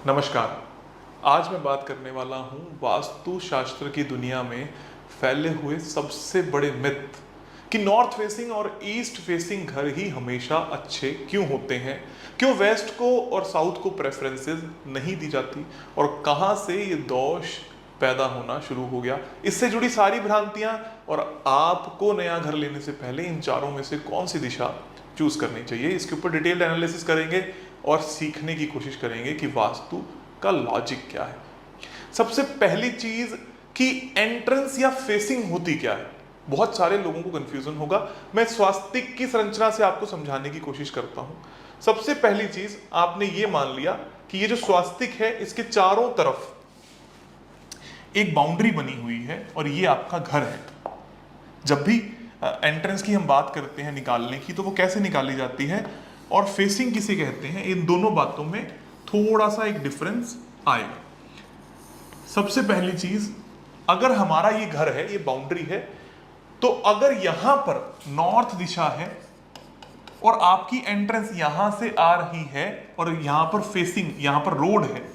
नमस्कार। आज मैं बात करने वाला हूँ वास्तु शास्त्र की दुनिया में फैले हुए सबसे बड़े मिथ कि नॉर्थ फेसिंग और ईस्ट फेसिंग घर ही हमेशा अच्छे क्यों होते हैं, क्यों वेस्ट को और साउथ को प्रेफरेंसेस नहीं दी जाती और कहाँ से ये दोष पैदा होना शुरू हो गया। इससे जुड़ी सारी भ्रांतियां और आपको नया घर लेने से पहले इन चारों में से कौन सी दिशा चूज करनी चाहिए, इसके ऊपर डिटेल्ड एनालिसिस करेंगे और सीखने की कोशिश करेंगे कि वास्तु का लॉजिक क्या है। सबसे पहली चीज कि एंट्रेंस या फेसिंग होती क्या है। बहुत सारे लोगों को कंफ्यूजन होगा, मैं स्वास्तिक की संरचना से आपको समझाने की कोशिश करता हूं। सबसे पहली चीज, आपने ये मान लिया कि ये जो स्वास्तिक है इसके चारों तरफ एक बाउंड्री बनी हुई है और ये आपका घर है। जब भी एंट्रेंस की हम बात करते हैं निकालने की, तो वो कैसे निकाली जाती है और फेसिंग किसे कहते हैं, इन दोनों बातों में थोड़ा सा एक डिफरेंस आएगा। सबसे पहली चीज, अगर हमारा ये घर है, ये बाउंड्री है, तो अगर यहां पर नॉर्थ दिशा है और आपकी एंट्रेंस यहां से आ रही है और यहां पर फेसिंग, यहां पर रोड है,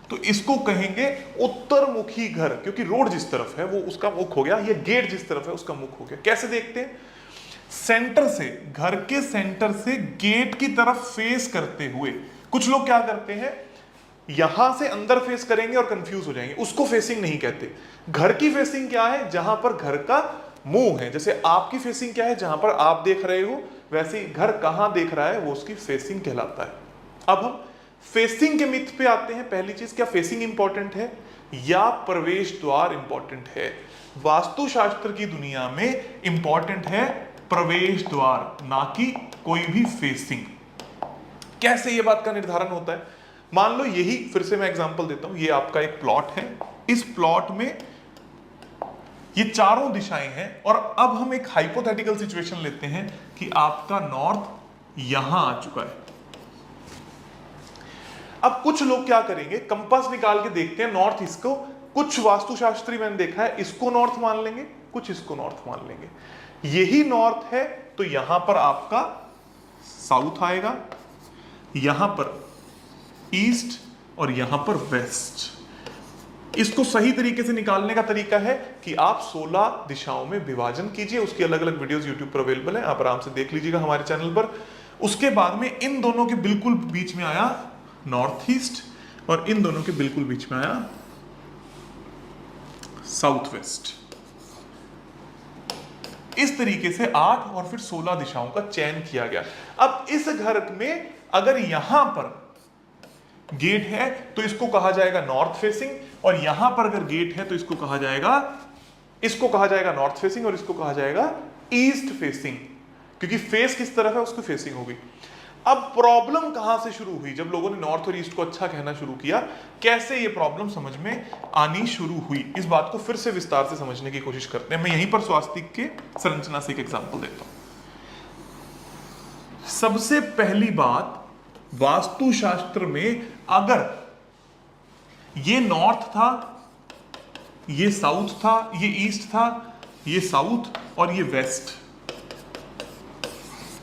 तो इसको कहेंगे उत्तरमुखी घर, क्योंकि रोड जिस तरफ है वो उसका मुख हो गया, ये गेट जिस तरफ है उसका मुख हो गया। कैसे देखते हैं? सेंटर से, घर के सेंटर से गेट की तरफ फेस करते हुए कुछ लोग क्या करते हैं, यहां से अंदर फेस करेंगे और कंफ्यूज हो जाएंगे, उसको फेसिंग नहीं कहते। घर की फेसिंग क्या है? जहां पर घर का मुंह है। जैसे आपकी फेसिंग क्या है? जहां पर आप देख रहे हो, वैसे ही घर कहां देख रहा है वो उसकी फेसिंग कहलाता है। अब हम फेसिंग के मिथ पे आते हैं। पहली चीज, क्या फेसिंग इंपॉर्टेंट है या प्रवेश द्वार इंपॉर्टेंट है? वास्तुशास्त्र की दुनिया में इंपॉर्टेंट है प्रवेश द्वार, ना कि कोई भी फेसिंग। कैसे ये बात का निर्धारण होता है? मान लो यही, फिर से मैं एग्जांपल देता हूं, ये आपका एक प्लॉट है, इस प्लॉट में ये चारों दिशाएं हैं और अब हम एक हाइपोथेटिकल सिचुएशन लेते हैं कि आपका नॉर्थ यहां आ चुका है। अब कुछ लोग क्या करेंगे, कंपास निकाल के देखते हैं नॉर्थ, इसको कुछ वास्तुशास्त्री मैंने देखा है इसको नॉर्थ मान लेंगे, कुछ इसको नॉर्थ मान लेंगे। यही नॉर्थ है तो यहां पर आपका साउथ आएगा, यहां पर ईस्ट और यहां पर वेस्ट। इसको सही तरीके से निकालने का तरीका है कि आप 16 दिशाओं में विभाजन कीजिए। उसकी अलग अलग वीडियोस YouTube पर अवेलेबल है, आप आराम से देख लीजिएगा हमारे चैनल पर। उसके बाद में इन दोनों के बिल्कुल बीच में आया नॉर्थ ईस्ट और इन दोनों के बिल्कुल बीच में आया साउथ वेस्ट। इस तरीके से 8 और फिर 16 दिशाओं का चयन किया गया। अब इस घर में अगर यहां पर गेट है तो इसको कहा जाएगा नॉर्थ फेसिंग, और यहां पर अगर गेट है तो इसको कहा जाएगा नॉर्थ फेसिंग और इसको कहा जाएगा ईस्ट फेसिंग, क्योंकि फेस किस तरफ है उसकी फेसिंग होगी। अब प्रॉब्लम कहां से शुरू हुई? जब लोगों ने नॉर्थ और ईस्ट को अच्छा कहना शुरू किया, कैसे ये प्रॉब्लम समझ में आनी शुरू हुई, इस बात को फिर से विस्तार से समझने की कोशिश करते हैं। मैं यहीं पर स्वास्तिक के संरचना से एक एग्जांपल देता हूं। सबसे पहली बात, वास्तुशास्त्र में अगर ये नॉर्थ था, ये साउथ था, ये ईस्ट था, ये साउथ और ये वेस्ट,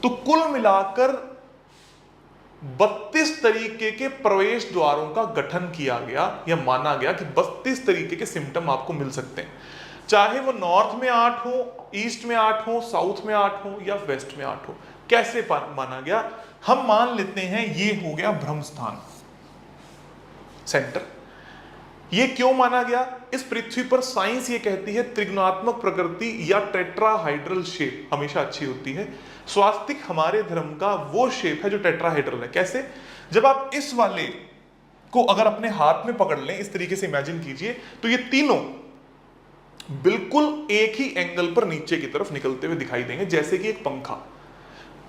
तो कुल मिलाकर 32 तरीके के प्रवेश द्वारों का गठन किया गया या माना गया कि 32 तरीके के सिम्टम आपको मिल सकते हैं, चाहे वो नॉर्थ में 8 हो, ईस्ट में 8 हो, साउथ में 8 हो या वेस्ट में 8 हो। कैसे माना गया? हम मान लेते हैं ये हो गया ब्रह्म स्थान, सेंटर। ये क्यों माना गया? इस पृथ्वी पर साइंस ये कहती है त्रिगुणात्मक प्रकृति या टेट्राहाइड्रल शेप हमेशा अच्छी होती है। स्वास्तिक हमारे धर्म का वो शेप है जो टेट्राहाइड्रल है। कैसे? जब आप इस वाले को अगर अपने हाथ में पकड़ लें, इस तरीके से इमेजिन कीजिए, तो ये तीनों बिल्कुल एक ही एंगल पर नीचे की तरफ निकलते हुए दिखाई देंगे, जैसे कि एक पंखा।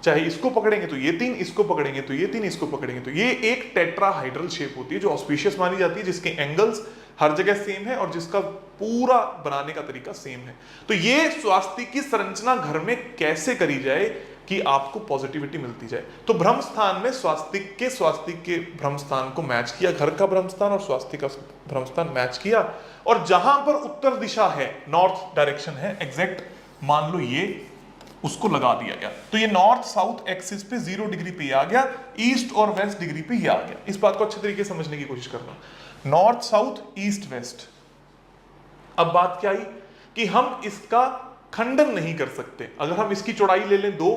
चाहे इसको पकड़ेंगे तो ये 3, इसको पकड़ेंगे तो ये 3, इसको पकड़ेंगे तो ये एक टेट्राहाइड्रल शेप होती है जो ऑस्पिशियस मानी जाती है, जिसके एंगल्स हर जगह सेम है और जिसका पूरा बनाने का तरीका सेम है। तो ये स्वास्तिक की संरचना घर में कैसे करी जाए कि आपको पॉजिटिविटी मिलती जाए। तो ब्रह्म स्थान में स्वास्तिक के ब्रह्म स्थान को मैच किया, घर का ब्रह्म स्थान और स्वास्तिक का ब्रह्म स्थान मैच किया, और जहां पर उत्तर दिशा है, नॉर्थ डायरेक्शन है एग्जैक्ट, मान लो ये उसको लगा दिया गया। तो ये नॉर्थ साउथ एक्सिस पे 0 डिग्री पे आ गया, ईस्ट और वेस्ट डिग्री पे ये आ गया। इस बात को अच्छे तरीके से समझने की कोशिश करना, नॉर्थ साउथ ईस्ट वेस्ट। अब बात क्या आई कि हम इसका खंडन नहीं कर सकते। अगर हम इसकी चौड़ाई ले लें 2,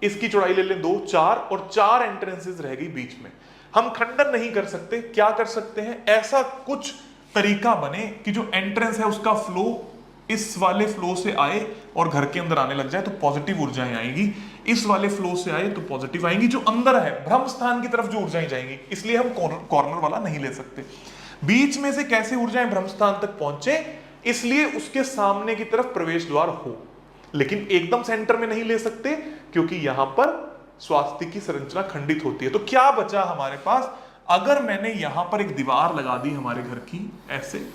इसकी चौड़ाई ले लें 2, 4 और 4 एंट्रेंसेस रह गई बीच में, हम खंडन नहीं कर सकते। क्या कर सकते हैं, ऐसा कुछ तरीका बने कि जो एंट्रेंस है उसका फ्लो इस वाले फ्लो से आए और घर के अंदर आने लग जाए तो पॉजिटिव ऊर्जाएं आएंगी, इस वाले फ्लो से आए तो पॉजिटिव आएंगी, जो अंदर है ब्रह्म स्थान की तरफ जो ऊर्जाएं जाएंगी। इसलिए हम कॉर्नर वाला नहीं ले सकते। बीच में से कैसे ऊर्जाएं ब्रह्म स्थान तक पहुंचे, इसलिए उसके सामने की तरफ प्रवेश द्वार हो, लेकिन एकदम सेंटर में नहीं ले सकते क्योंकि यहां पर स्वास्तिक की संरचना खंडित होती है। तो क्या बचा हमारे पास, अगर मैंने यहां पर एक दीवार लगा दी हमारे घर की ऐसे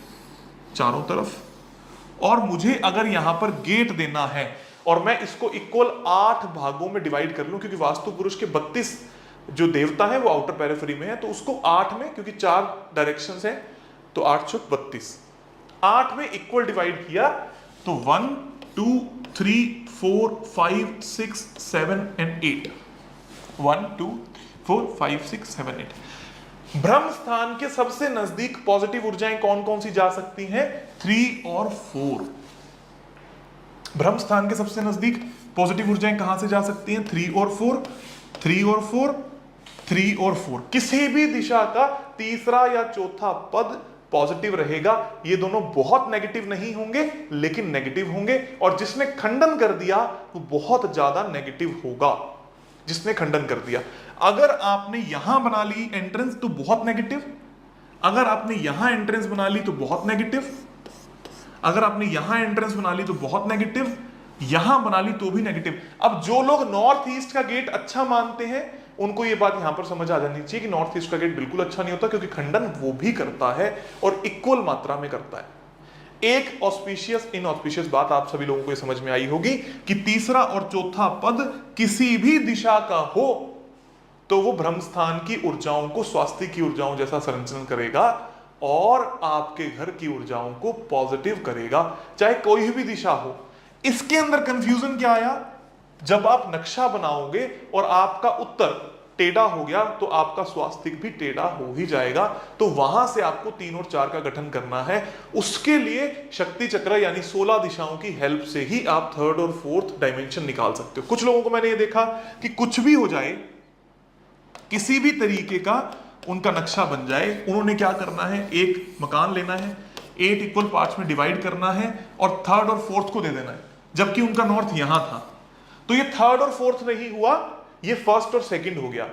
चारों तरफ, और मुझे अगर यहां पर गेट देना है और मैं इसको इक्वल 8 भागों में डिवाइड कर लूं, क्योंकि वास्तु पुरुष के 32 जो देवता है वो आउटर पेरिफेरी में है, तो उसको 8 में, क्योंकि 4 डायरेक्शंस हैं तो 8 चौक 32, 8 में इक्वल डिवाइड किया तो 1 2 3 4 5 6 7 एंड 8, 1 2 4 5 6 7 8। ब्रह्म स्थान के सबसे नजदीक पॉजिटिव ऊर्जाएं कौन कौन सी जा सकती हैं, 3 और 4। ब्रह्म स्थान के सबसे नजदीक पॉजिटिव ऊर्जाएं कहां से जा सकती हैं, 3 और 4, 3 और 4, 3 और 4। किसी भी दिशा का तीसरा या चौथा पद पॉजिटिव रहेगा। ये दोनों बहुत नेगेटिव नहीं होंगे लेकिन नेगेटिव होंगे, और जिसने खंडन कर दिया वो बहुत ज्यादा नेगेटिव होगा। जिसने खंडन कर दिया, अगर आपने यहां बना ली एंट्रेंस तो बहुत नेगेटिव, अगर आपने यहां एंट्रेंस बना ली तो बहुत नेगेटिव, अगर आपने यहां एंट्रेंस बना ली तो बहुत नेगेटिव, यहां बना ली तो भी नेगेटिव। अब जो लोग नॉर्थ ईस्ट का गेट अच्छा मानते हैं उनको ये बात यहां पर समझ आ जानी चाहिए कि नॉर्थ ईस्ट का गेट बिल्कुल अच्छा नहीं होता, क्योंकि खंडन वो भी करता है और इक्वल मात्रा में करता है। एक ऑस्पिशियस इनऑस्पिशियस बात आप सभी लोगों को समझ में आई होगी कि तीसरा और चौथा पद किसी भी दिशा का हो तो वो ब्रह्म स्थान की ऊर्जाओं को स्वास्तिक की ऊर्जाओं जैसा संचरण करेगा और आपके घर की ऊर्जाओं को पॉजिटिव करेगा, चाहे कोई भी दिशा हो। इसके अंदर कंफ्यूजन क्या आया, जब आप नक्शा बनाओगे और आपका उत्तर टेढ़ा हो गया तो आपका स्वास्तिक भी टेढ़ा हो ही जाएगा। तो वहां से आपको 3 और 4 का गठन करना है। उसके लिए शक्ति चक्र यानी 16 दिशाओं की हेल्प से ही आप 3rd और 4th डायमेंशन निकाल सकते हो। कुछ लोगों को मैंने ये देखा कि कुछ भी हो जाए, किसी भी तरीके का उनका नक्शा बन जाए, उन्होंने क्या करना है, एक मकान लेना है, 8 इक्वल पार्ट्स में डिवाइड करना है और 3rd और 4th को दे देना है, जबकि उनका नॉर्थ यहां था। तो ये 3rd और 4th नहीं हुआ, ये 1st और 2nd हो गया।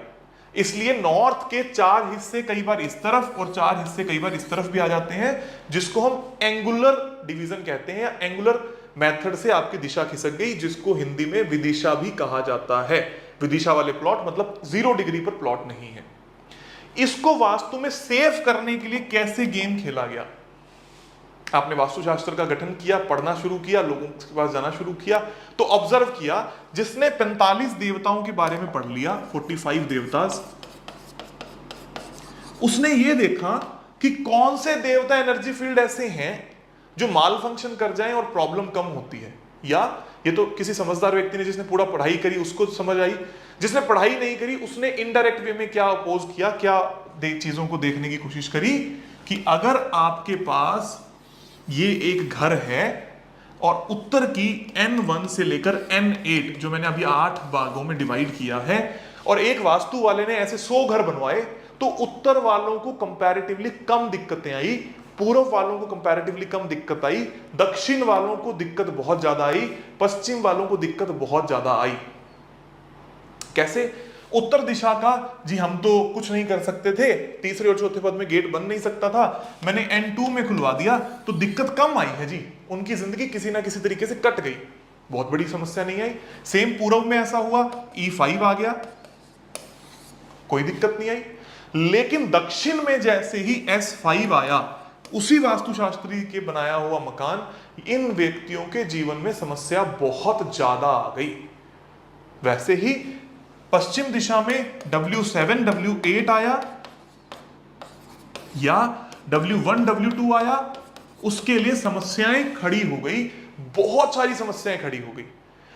इसलिए नॉर्थ के 4 हिस्से कई बार इस तरफ और 4 हिस्से कई बार इस तरफ भी आ जाते हैं, जिसको हम एंगुलर डिवीजन कहते हैं, या एंगुलर मेथड से आपकी दिशा खिसक गई, जिसको हिंदी में विदिशा भी कहा जाता है। विदिशा वाले प्लॉट मतलब 0 डिग्री पर प्लॉट नहीं है। इसको वास्तु में सेव करने के लिए कैसे गेम खेला गया, आपने वास्तुशास्त्र का गठन किया, पढ़ना शुरू किया, लोगों के पास जाना शुरू किया, तो ऑब्जर्व किया, जिसने 45 देवताओं के बारे में पढ़ लिया, 45 देवतास, उसने ये देखा कि कौन से देवता एनर्जी फील्ड ऐसे हैं जो माल फंक्शन कर जाएं और प्रॉब्लम कम होती है। या ये तो किसी समझदार व्यक्ति ने जिसने पूरा पढ़ाई करी उसको समझ आई, जिसने पढ़ाई नहीं करी उसने इनडायरेक्ट वे में क्या अपोज किया, क्या चीजों को देखने की कोशिश करी कि अगर आपके पास ये एक घर है और उत्तर की N1 से लेकर N8 जो मैंने अभी 8 भागों में डिवाइड किया है, और एक वास्तु वाले ने ऐसे 100 घर बनवाए, तो उत्तर वालों को कंपैरेटिवली कम दिक्कतें आई, पूर्व वालों को कंपैरेटिवली कम दिक्कत आई, दक्षिण वालों को दिक्कत बहुत ज्यादा आई, पश्चिम वालों को दिक्कत बहुत ज्यादा आई। कैसे? उत्तर दिशा का जी हम तो कुछ नहीं कर सकते थे, तीसरे और चौथे पद में गेट बन नहीं सकता था, मैंने N2 में खुलवा दिया तो दिक्कत कम आई है जी, उनकी जिंदगी किसी ना किसी तरीके से कट गई, बहुत बड़ी समस्या नहीं आई। सेम पूर्व में ऐसा हुआ, E5 आ गया, कोई दिक्कत नहीं आई। लेकिन दक्षिण में जैसे ही S5 आया, उसी वास्तुशास्त्री के बनाया हुआ मकान, इन व्यक्तियों के जीवन में समस्या बहुत ज्यादा आ गई। वैसे ही पश्चिम दिशा में W7 W8 आया या W1 W2 आया, उसके लिए समस्याएं खड़ी हो गई, बहुत सारी समस्याएं खड़ी हो गई।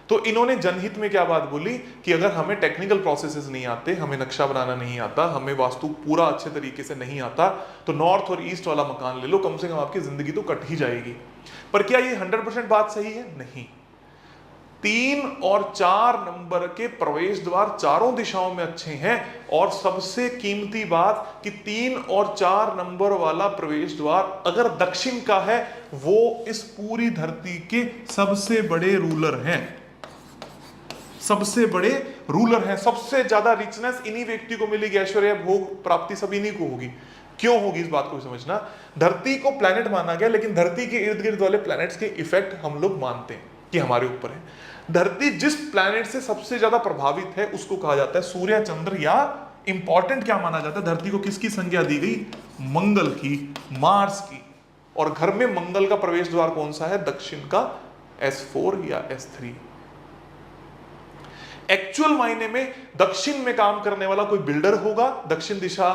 तो इन्होंने जनहित में क्या बात बोली कि अगर हमें टेक्निकल प्रोसेसेस नहीं आते, हमें नक्शा बनाना नहीं आता, हमें वास्तु पूरा अच्छे तरीके से नहीं आता, तो नॉर्थ और ईस्ट वाला मकान ले लो, कम से कम आपकी जिंदगी तो कट ही जाएगी। पर क्या ये 100% बात सही है? नहीं। 3 और 4 नंबर के प्रवेश द्वार चारों दिशाओं में अच्छे हैं, और सबसे कीमती बात कि 3 और 4 नंबर वाला प्रवेश द्वार अगर दक्षिण का है, वो इस पूरी धरती के सबसे बड़े रूलर हैं, सबसे बड़े रूलर हैं। सबसे ज्यादा रिचनेस इन्हीं व्यक्ति को मिलेगी, ऐश्वर्य भोग प्राप्ति सब इन्हीं को होगी। क्यों होगी इस बात को समझना। धरती को प्लैनेट माना गया, लेकिन धरती के इर्द गिर्द वाले प्लैनेट्स के इफेक्ट हम लोग मानते हैं कि हमारे ऊपर है। धरती जिस प्लैनेट से सबसे ज्यादा प्रभावित है उसको कहा जाता है सूर्य, चंद्र, या इंपॉर्टेंट क्या माना जाता है, धरती को किसकी संज्ञा दी गई? मंगल की, मार्स की। और घर में मंगल का प्रवेश द्वार कौन सा है? दक्षिण का S4 या S3। एक्चुअल मायने में दक्षिण में काम करने वाला कोई बिल्डर होगा, दक्षिण दिशा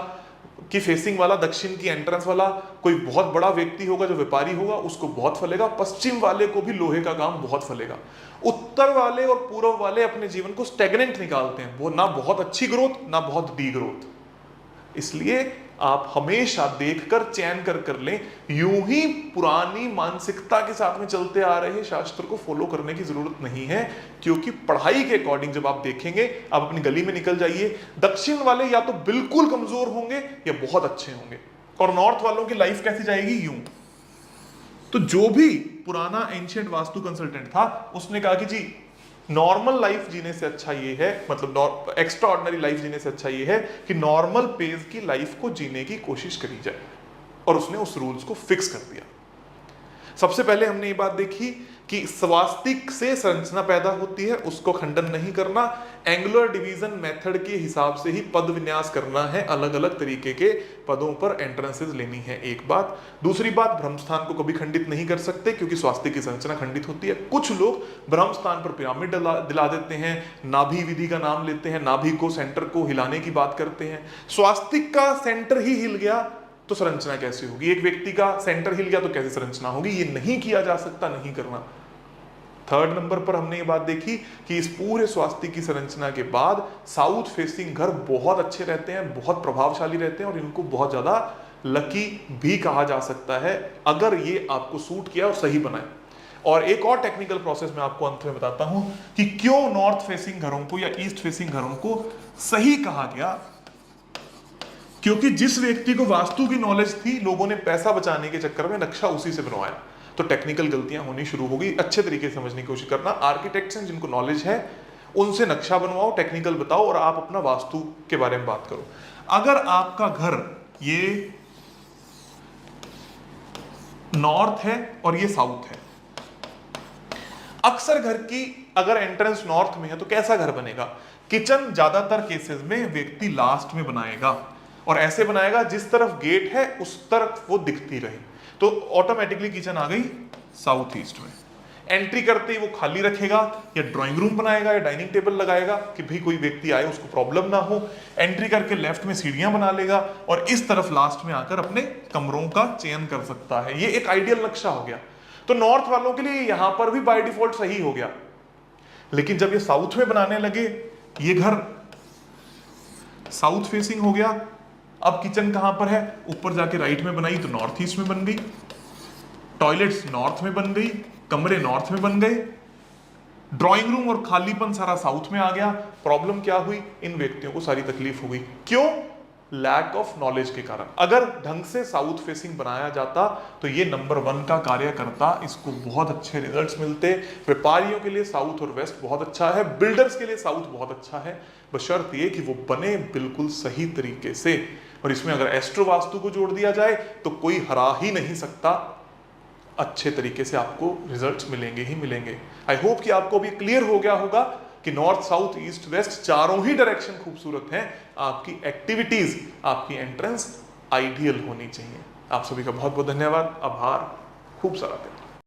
की फेसिंग वाला, दक्षिण की एंट्रेंस वाला कोई बहुत बड़ा व्यक्ति होगा जो व्यापारी होगा, उसको बहुत फलेगा। पश्चिम वाले को भी लोहे का काम बहुत फलेगा। उत्तर वाले और पूर्व वाले अपने जीवन को स्टेगनेंट निकालते हैं, वो ना बहुत अच्छी ग्रोथ ना बहुत डी ग्रोथ। इसलिए आप हमेशा देखकर चयन कर लें। यूं ही पुरानी मानसिकता के साथ में चलते आ रहे शास्त्र को फॉलो करने की जरूरत नहीं है, क्योंकि पढ़ाई के अकॉर्डिंग जब आप देखेंगे, आप अपनी गली में निकल जाइए, दक्षिण वाले या तो बिल्कुल कमजोर होंगे या बहुत अच्छे होंगे, और नॉर्थ वालों की लाइफ कैसी जाएगी? यूं। तो जो भी पुराना एंशिएंट वास्तु कंसल्टेंट था उसने कहा कि जी नॉर्मल लाइफ जीने से अच्छा ये है, मतलब एक्स्ट्रा ऑर्डिनरी लाइफ जीने से अच्छा ये है कि नॉर्मल पेज की लाइफ को जीने की कोशिश करी जाए, और उसने उस रूल्स को फिक्स कर दिया। सबसे पहले हमने ये बात देखी कि स्वास्तिक से संरचना पैदा होती है, उसको खंडन नहीं करना। एंगुलर डिवीजन मेथड के हिसाब से ही पद विन्यास करना है, अलग अलग तरीके के पदों पर एंट्रेंसेस लेनी है, एक बात। दूसरी बात, ब्रह्म स्थान को कभी खंडित नहीं कर सकते, क्योंकि स्वास्तिक की संरचना खंडित होती है। कुछ लोग ब्रह्म स्थान पर पिरामिड दिला देते हैं, नाभि विधि का नाम लेते हैं, नाभि को, सेंटर को हिलाने की बात करते हैं। स्वास्तिक का सेंटर ही हिल गया तो संरचना कैसे होगी? एक व्यक्ति का सेंटर हिल गया तो कैसे संरचना होगी? ये नहीं किया जा सकता, नहीं करना। 3rd नंबर पर हमने ये बात देखी कि इस पूरे स्वास्तिक की संरचना के बाद साउथ फेसिंग घर बहुत अच्छे रहते हैं, बहुत प्रभावशाली रहते हैं, और इनको बहुत ज्यादा लकी भी कहा जा सकता है अगर ये आपको सूट किया और सही बनाए। और एक और टेक्निकल प्रोसेस मैं आपको अंत में बताता हूं कि क्यों नॉर्थ फेसिंग घरों को या ईस्ट फेसिंग घरों को सही कहा गया। क्योंकि जिस व्यक्ति को वास्तु की नॉलेज थी, लोगों ने पैसा बचाने के चक्कर में नक्शा उसी से बनवाया, तो टेक्निकल गलतियां होनी शुरू हो गई। अच्छे तरीके से समझने की कोशिश करना। आर्किटेक्ट्स हैं जिनको नॉलेज है, उनसे नक्शा बनवाओ, टेक्निकल बताओ, और आप अपना वास्तु के बारे में बात करो। अगर आपका घर ये नॉर्थ है और ये साउथ है, अक्सर घर की अगर एंट्रेंस नॉर्थ में है तो कैसा घर बनेगा? किचन ज्यादातर केसेस में व्यक्ति लास्ट में बनाएगा, और ऐसे बनाएगा जिस तरफ गेट है उस तरफ वो दिखती रहे, तो ऑटोमेटिकली किचन आ गई साउथ ईस्ट में। एंट्री करते ही वो खाली रखेगा, या ड्राइंग रूम बनाएगा या डाइनिंग टेबल लगाएगा कि भाई कोई व्यक्ति आए उसको प्रॉब्लम ना हो। एंट्री करके लेफ्ट में सीढ़ियां बना लेगा, और इस तरफ लास्ट में आकर अपने कमरों का चयन कर सकता है। ये एक आइडियल नक्शा हो गया। तो नॉर्थ वालों के लिए यहां पर भी बाय डिफॉल्ट सही हो गया। लेकिन जब ये साउथ में बनाने लगे, ये घर साउथ फेसिंग हो गया, अब किचन कहां पर है? ऊपर जाके राइट में बनाई तो नॉर्थ ईस्ट में बन गई, टॉयलेट्स नॉर्थ में बन गई, कमरे नॉर्थ में बन गए, ड्राइंग रूम और खालीपन सारा साउथ में आ गया। प्रॉब्लम क्या हुई? इन व्यक्तियों को सारी तकलीफ हो गई। क्यों? लैक ऑफ नॉलेज के कारण। अगर ढंग से साउथ फेसिंग बनाया जाता तो ये नंबर 1 का कार्य करता, इसको बहुत अच्छे रिजल्ट्स मिलते। व्यापारियों के लिए साउथ और वेस्ट बहुत अच्छा है, बिल्डर्स के लिए साउथ बहुत अच्छा है, बशर्त ये कि वो बने बिल्कुल सही तरीके से। और इसमें अगर एस्ट्रो वास्तु को जोड़ दिया जाए तो कोई हरा ही नहीं सकता, अच्छे तरीके से आपको रिजल्ट्स मिलेंगे ही मिलेंगे। आई होप कि आपको भी क्लियर हो गया होगा कि नॉर्थ, साउथ, ईस्ट, वेस्ट चारों ही डायरेक्शन खूबसूरत हैं। आपकी एक्टिविटीज, आपकी एंट्रेंस आइडियल होनी चाहिए। आप सभी का बहुत बहुत धन्यवाद, आभार, खूब सारा दिन।